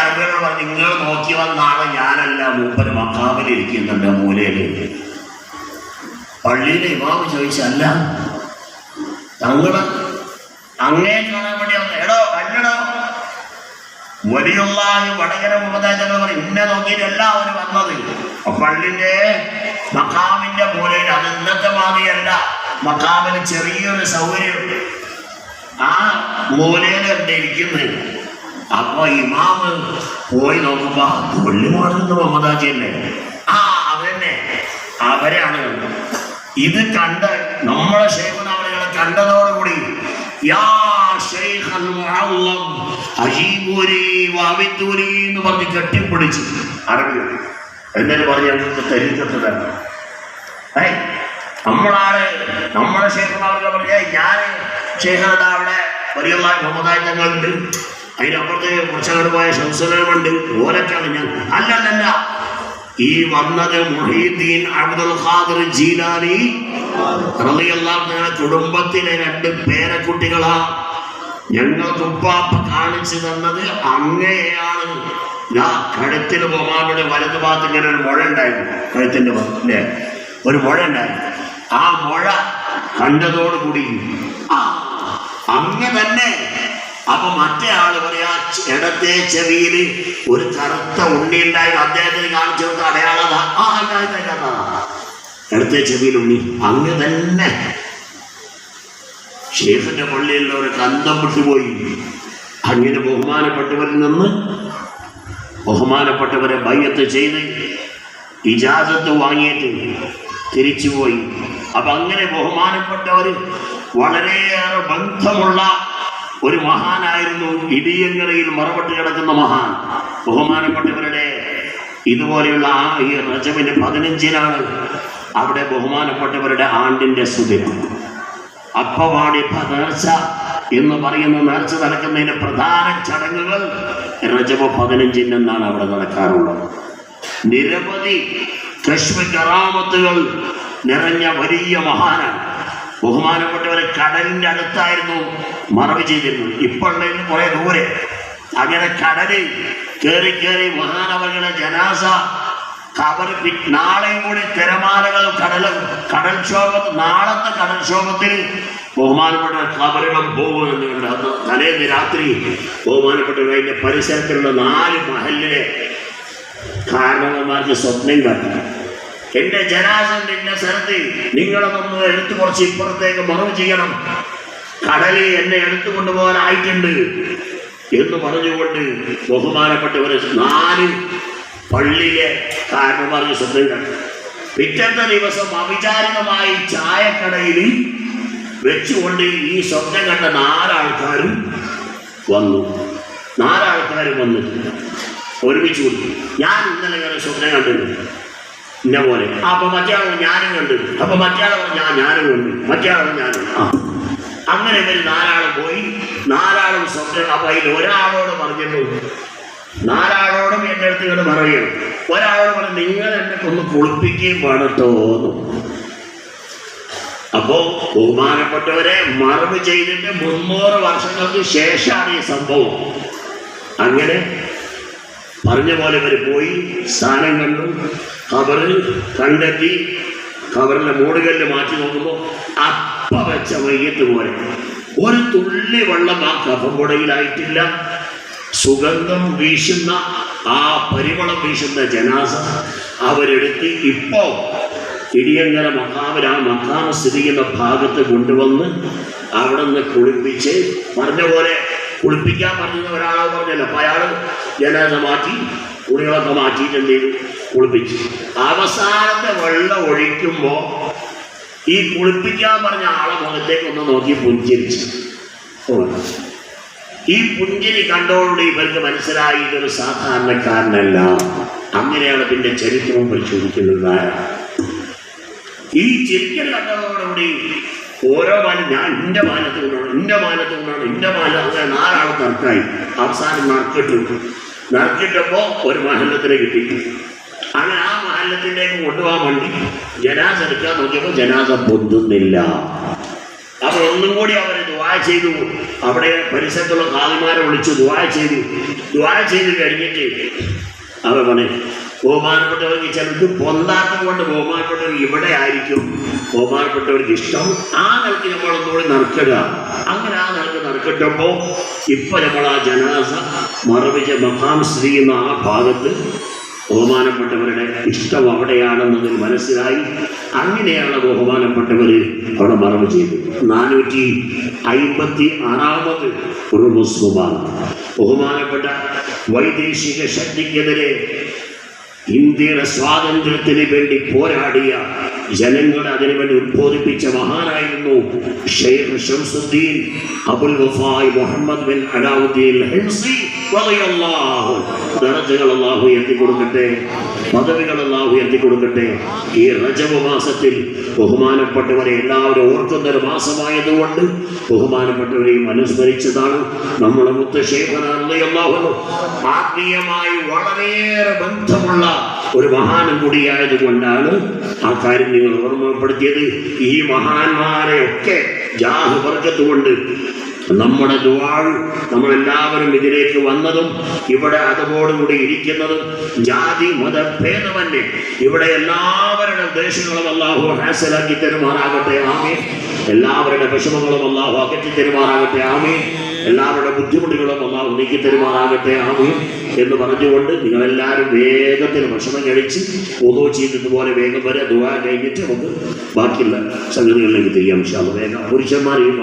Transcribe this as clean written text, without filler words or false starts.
അറബികളോട് പറഞ്ഞു, നിങ്ങൾ നോക്കി വന്നാളെ ഞാനല്ല, മൂപ്പര് മഖാമിലിരിക്കുന്നുണ്ട് മൂലയില്. പള്ളിയിലെ ഇമാമ് ചോദിച്ചല്ല, തങ്ങള് അങ്ങേ കാണാൻ വേണ്ടി വന്നു. എടോ കല്ലടോ, വലിയുള്ള വടകര മുഹമ്മദ് തങ്ങൾ പറയും, ഇന്നെ നോക്കിയിട്ട് എല്ലാവരും വന്നത് പള്ളിന്റെ മഖാമിന്റെ മൂലയിൽ. അത് ഇന്നത്തെ മാതിരിയല്ല, മഖാമിന് ചെറിയൊരു സൗകര്യം ആ മൂലയിലുണ്ട് ഇരിക്കുന്നത്. അപ്പൊ ഇമാമ് പോയി നോക്കുമ്പോ പള്ളി മാറുന്നത് മുഹമ്മദാജിയല്ലേ? ആ അവരെന്നെ, അവരാണ്. ഇത് കണ്ട് നമ്മളെ ശൈഖുന അവരുകളെ കണ്ടതോടുകൂടി യാ ശൈഖൽ മുഅല്ലം അജീബൂരി വഅബിദൂരി എന്ന് പറഞ്ഞ് കെട്ടിപ്പിടിച്ച് അറബികൾ. എന്നിട്ട് പറഞ്ഞ് ഞങ്ങൾക്ക് തരീക്കത്ത് തരണം. നമ്മളെ ശൈഖുന അവരുകൾ പറഞ്ഞ ഞാൻ ശൈഖന അവിടെ വലിയ മുഹമ്മദായി തങ്ങളുണ്ട്, അതിനപ്പുറത്ത് കുറച്ചങ്ങോട്ട് പോയ ശംസുലമുണ്ട്, ഓരൊക്കെയാണ് ഞാൻ. അല്ലല്ല, ഈ വന്നത് മുഹീദ്ദീൻ അബ്ദുൽ ഖാദിർ ജീലാനി റളിയല്ലാഹു അൻഹു കുടുംബത്തിലെ 2 പേരക്കുട്ടികളാ. ഞങ്ങൾക്ക് ഉപ്പാപ്പ കാണിച്ചു തന്നത് അങ്ങനെയാണ്. കഴുത്തിന് പോകാൻ വലതു ഭാഗത്ത് ഇങ്ങനെ ഒരു മുഴ ഉണ്ടായിരുന്നു, കഴുത്തിന്റെ അല്ലേ ഒരു മുഴ ഉണ്ടായിരുന്നു. ആ മുഴ കണ്ടതോടുകൂടി അങ്ങ് തന്നെ. അപ്പൊ മറ്റേ ആള് പറയാ, ഇടത്തെ ചെവിയിൽ ഒരു കറുത്ത ഉണ്ണി ഉണ്ടായിരുന്നു, അദ്ദേഹത്തിന് കാണിച്ചു കൊടുത്ത അടയാളതാ. ഇടത്തെ ചെവിയിൽ ഉണ്ണി അങ്ങ് തന്നെ. ഷേഖിന്റെ പള്ളിയിൽ ഒരു കന്തം വിട്ടുപോയി. അങ്ങനെ ബഹുമാനപ്പെട്ടവരിൽ നിന്ന് ബഹുമാനപ്പെട്ടവരെ ബൈഅത്ത് ചെയ്ത് ഇജാസത്ത് വാങ്ങിയിട്ട് തിരിച്ചുപോയി. അപ്പൊ അങ്ങനെ ബഹുമാനപ്പെട്ടവർ വളരെയേറെ ബന്ധമുള്ള ഒരു മഹാനായിരുന്നു. ഇടിയങ്ങരയിൽ മറവട്ട് കിടക്കുന്ന മഹാൻ. ബഹുമാനപ്പെട്ടവരുടെ ഇതുപോലെയുള്ള ഈ റജബിന് 15-നാണ് അവിടെ ബഹുമാനപ്പെട്ടവരുടെ ആണ്ടിന്റെ സുദിനം. അപ്പവാടി നേർച്ച എന്ന് പറയുന്ന നേർച്ച നടക്കുന്നതിന്റെ പ്രധാന ചടങ്ങുകൾ റജബ് 15-നാണ് അവിടെ നടക്കാറുള്ളത്. നിരവധി കശ്മീർ കറാമത്തുകൾ നിറഞ്ഞ വലിയ മഹാനാണ്. ബഹുമാനപ്പെട്ടവരെ കടലിന്റെ അടുത്തായിരുന്നു മറവ് ചെയ്തിരുന്നത്. ഇപ്പോഴുള്ളതിന് കുറെ ദൂരെ. അങ്ങനെ കടലിൽ കയറി മഹാനവരുടെ ജനാസ കബർ നാളെയും കൂടി തിരമാലകൾ കടൽക്ഷോഭത്തിൽ നാളത്തെ കടൽക്ഷോഭത്തിൽ ബഹുമാനപ്പെട്ട കബറിടം പോകുമെന്നുണ്ട്. അത് തലേന്ന് രാത്രി ബഹുമാനപ്പെട്ടവർ അതിന്റെ പരിസരത്തുള്ള 4 മഹലിലെ കാരണവന്മാർക്ക് സ്വപ്നം കണ്ടു, എന്റെ ജനാസന്റെ ഇന്ന സ്ഥലത്ത് നിങ്ങളതൊന്ന് എടുത്തു കുറച്ച് ഇപ്പുറത്തേക്ക് മറവ് ചെയ്യണം, കടലിൽ എന്നെ എടുത്തു കൊണ്ടുപോകാനായിട്ടുണ്ട് എന്ന് പറഞ്ഞുകൊണ്ട് ബഹുമാനപ്പെട്ടവര് 4 പള്ളിയിലെ കാരണവന്മാർക്ക് സ്വപ്നം കണ്ടു. പിറ്റത്തെ ദിവസം അവിചാരിതമായി ചായക്കടയിൽ വെച്ചുകൊണ്ട് ഈ സ്വപ്നം കണ്ട 4 ആൾക്കാരും വന്നു. 4 ആൾക്കാരും വന്നിട്ട് ഒരുമിച്ച് കൊടുത്തു. ഞാൻ ഇന്നലെ ഇങ്ങനെ സ്വപ്നം കണ്ടിട്ടുണ്ട് ഇന്ന പോലെ. അപ്പൊ മറ്റയാളോ ഞാനും കണ്ടു. അപ്പൊ മറ്റയാളോ ഞാനും കണ്ടു. മറ്റയാളോ ഞാനും. അങ്ങനെ ഇവർ 4 ആളും പോയി. 4 ആളും സ്വപ്നം. അപ്പൊ അതിൽ ഒരാളോട് പറഞ്ഞിട്ടു, 4 ആളോടും എൻ്റെ അടുത്ത് ഇങ്ങനെ പറയണം. ഒരാളോട് പറഞ്ഞു, നിങ്ങൾ എന്നെ ഒന്ന് കുളിപ്പിക്കുകയും വേണത്തോന്നു. അപ്പോ ബഹുമാനപ്പെട്ടവരെ മറവ് ചെയ്തിട്ട് 300 വർഷങ്ങൾക്ക് ശേഷമാണ് ഈ സംഭവം. അങ്ങനെ പറഞ്ഞ പോലെ ഇവർ പോയി സ്ഥാനം കണ്ടു, ഖബറിൽ കണ്ടെത്തി. ഖബറിലെ മൂടുകല്ല് മാറ്റി നോക്കുമ്പോൾ അപ്പ വെച്ച മയ്യത്ത് പോലെ ഒരു തുള്ളി വെള്ളം ആ കഫംകുടയിലായിട്ടില്ല. സുഗന്ധം വീശുന്ന ആ പരിമളം വീശുന്ന ജനാസ അവരെടുത്ത് ഇപ്പോ ഇടിയങ്ങര മഖാമിൽ ആ മഖാമ സ്ഥിതി ചെയ്യുന്ന ഭാഗത്ത് കൊണ്ടുവന്ന് അവിടെ നിന്ന് കുളിപ്പിച്ച് പറഞ്ഞ പോലെ കുളിപ്പിക്കാൻ പറഞ്ഞത് ഒരാളെ പറഞ്ഞല്ലോ. അപ്പൊ അയാൾ ജനാസ മാറ്റി തുണികളൊക്കെ മാറ്റിയിട്ട് എന്ത് ചെയ്തു, കുളിപ്പിച്ചു. അവസാനത്തെ വെള്ളം ഒഴിക്കുമ്പോൾ ഈ കുളിപ്പിക്കാൻ പറഞ്ഞ ആളെ മുഖത്തേക്ക് ഒന്ന് നോക്കി പുഞ്ചിരിച്ചു. ഈ പുഞ്ചിരി കണ്ടോടുകൂടി ഇവർക്ക് മനസ്സിലായി ഇതൊരു സാധാരണക്കാരനല്ല. അങ്ങനെയാണ് പിന്നെ ചരിത്രവും പരിശോധിക്കുന്നത്. ഈ ചിരിക്കൽ കണ്ടതോടുകൂടി ഓരോ മാനം ഞാൻ ഇന്റെ മാനത്ത് കൊണ്ടാണ്, ഇന്റെ മാനത്ത് കൊണ്ടാണ്, ഇന്റെ മാനം, അങ്ങനെ 4 ആൾ തർക്കായി. അവസാനം നറുക്കിട്ടപ്പോ ഒരു മഹല്ലത്തിന് കിട്ടി. അങ്ങനെ ആ മഹല്ലത്തിലേക്ക് കൊണ്ടുപോകാൻ വേണ്ടി ജനാസ എടുക്കാൻ നോക്കിയപ്പോൾ ജനാസ പൊന്തുന്നില്ല. അപ്പൊ ഒന്നും കൂടി അവരെ ദുആ ചെയ്തു. അവിടെ പരിസരത്തുള്ള ഖാദിമാരെ വിളിച്ചു ദുആ ചെയ്ത് കഴിഞ്ഞിട്ട് അവർ പറഞ്ഞു, ബഹുമാനപ്പെട്ടവർക്ക് ചിലർക്ക് പൊന്താത്തത് കൊണ്ട് ബഹുമാനപ്പെട്ടവർ ഇവിടെ ആയിരിക്കും ബഹുമാനപ്പെട്ടവർക്ക് ഇഷ്ടം. ആ നിലക്ക് നമ്മളൊന്നുകൂടി നറുക്കിടുക. അങ്ങനെ ആ നിലക്ക് നറുക്കിട്ടപ്പോൾ ഇപ്പൊ നമ്മൾ ആ ജനാസ മറവിച്ച മഖാം സ്ഥിതി ചെയ്യുന്ന ആ ഭാഗത്ത് ബഹുമാനപ്പെട്ടവരുടെ ഇഷ്ടം അവിടെയാണെന്നതിൽ മനസ്സിലായി. അങ്ങനെയാണ് ബഹുമാനപ്പെട്ടവർ അവിടെ മറവ് ചെയ്തു. 456 ഒരു മുസ്ലിമാണ്. ബഹുമാനപ്പെട്ട വൈദേശിക ശക്തിക്കെതിരെ ഇന്ത്യയുടെ സ്വാതന്ത്ര്യത്തിന് വേണ്ടി പോരാടിയ ജനങ്ങളെ അതിനുവേണ്ടി ഉദ്ബോധിപ്പിച്ച മഹാനായിരുന്നു ഷെയ്ഖ് ശംസുദ്ദീൻ അബുൽ വഫായ് മുഹമ്മദ് ബിൻ അലാവുദ്ദീൻ ഹിംസി റളിയല്ലാഹു. ദറജകൾ അല്ലാഹു ഉയർത്തി കൊടുക്കട്ടെ, പദവികൾ അല്ലാഹു ഉയർത്തി കൊടുക്കട്ടെ. ഈ റജബ് മാസത്തിൽ ബഹുമാനപ്പെട്ടവരെ എല്ലാവരും ഓർക്കുന്ന ഒരു മാസമായതുകൊണ്ട് ബഹുമാനപ്പെട്ടവരെയും അനുസ്മരിച്ചതാണ്. നമ്മുടെ മുത്ത് ശൈഖുനാ റളിയല്ലാഹു അൻഹു ആത്മീയമായി വളരെയേറെ ബന്ധമുള്ള ഒരു മഹാനും കൂടിയായതുകൊണ്ടാണ് ആ കാര്യം നിങ്ങൾ ഓർമ്മപ്പെടുത്തിയത്. ഈ മഹാന്മാരെയൊക്കെ ജാഹ് ബർക്കത്തുകൊണ്ട് നമ്മുടെ ദുആ നമ്മളെല്ലാവരും ഇതിലേക്ക് വന്നതും ഇവിടെ അതോടുകൂടി ഇരിക്കുന്നതും ജാതി മത ഭേദമന്യേ ഇവിടെ എല്ലാവരുടെ ഉദ്ദേശങ്ങളും അല്ലാഹു ഹാസിലാക്കി തരുമാറാകട്ടെ. ആമീൻ. എല്ലാവരുടെ വിഷമങ്ങളും അല്ലാഹു അകറ്റി തരുമാറാകട്ടെ. ആമീൻ. എല്ലാവരുടെ ബുദ്ധിമുട്ടുകളും അല്ലാഹു നീക്കി തരുമാറാകട്ടെ. ആമീൻ എന്ന് പറഞ്ഞുകൊണ്ട് നിങ്ങളെല്ലാവരും വേഗത്തിൽ ഭക്ഷണം കഴിച്ച് ഓതോ ചെയ്തതുപോലെ വേഗം വരെ ദുആ കഴിഞ്ഞിട്ട് നമുക്ക് ബാക്കിയുള്ള സംഗതികളിലേക്ക് തിരിയാം. ഇൻഷാ അല്ലാഹ്. വേഗം പുരുഷന്മാരെയും